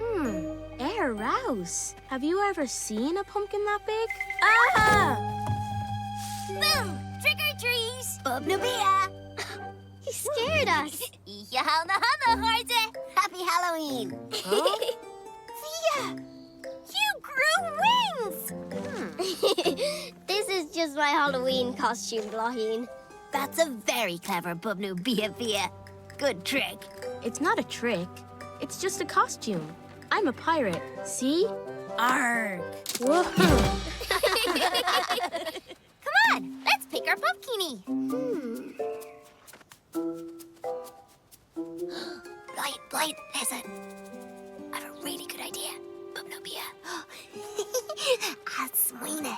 on. Rouse. Have you ever seen a pumpkin that big? Ah! Boom! Trick or treat! Bubnubia! He scared us. Hana Harde! Happy Halloween! Fia! You grew wings! This is just my Halloween costume, Glaheen. That's a very clever Bubnubia, Fia. Good trick. It's not a trick. It's just a costume. I'm a pirate. See? Arg! Whoa! Come on, let's pick our pumpkiny. Blight, listen. I have a really good idea. Bubnubia. Aswine.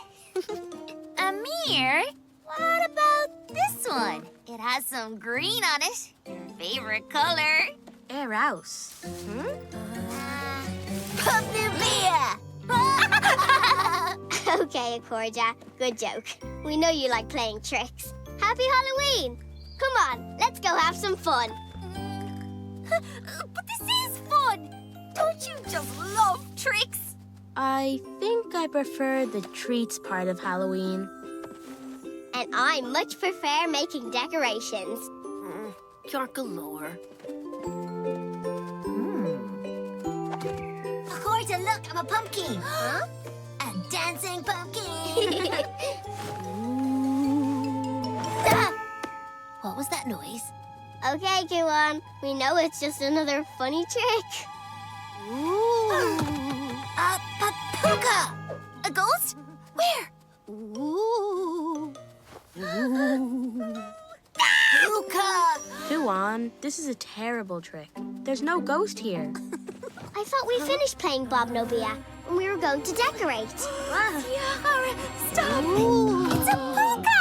Amir, what about this one? It has some green on it. Your favorite color. Rouse. Bubnubia! Okay, Akorja, good joke. We know you like playing tricks. Happy Halloween! Come on, let's go have some fun. But this is fun! Don't you just love tricks? I think I prefer the treats part of Halloween. And I much prefer making decorations. You're galore. Akorja, look, I'm a pumpkin. Huh? A dancing pumpkin. Ah! What was that noise? Okay, Kuan, we know it's just another funny trick. A papuka! A ghost? Where? Papuka! Kuan, this is a terrible trick. There's no ghost here. I thought we finished playing Bob Nobia and we were going to decorate. Tiara, stop! It's a puka!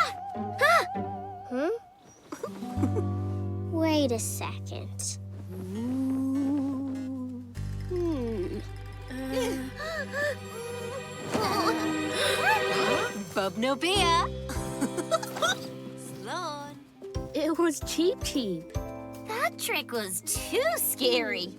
Huh? Wait a second. Bubnubia. Sloan. It was cheap. That trick was too scary.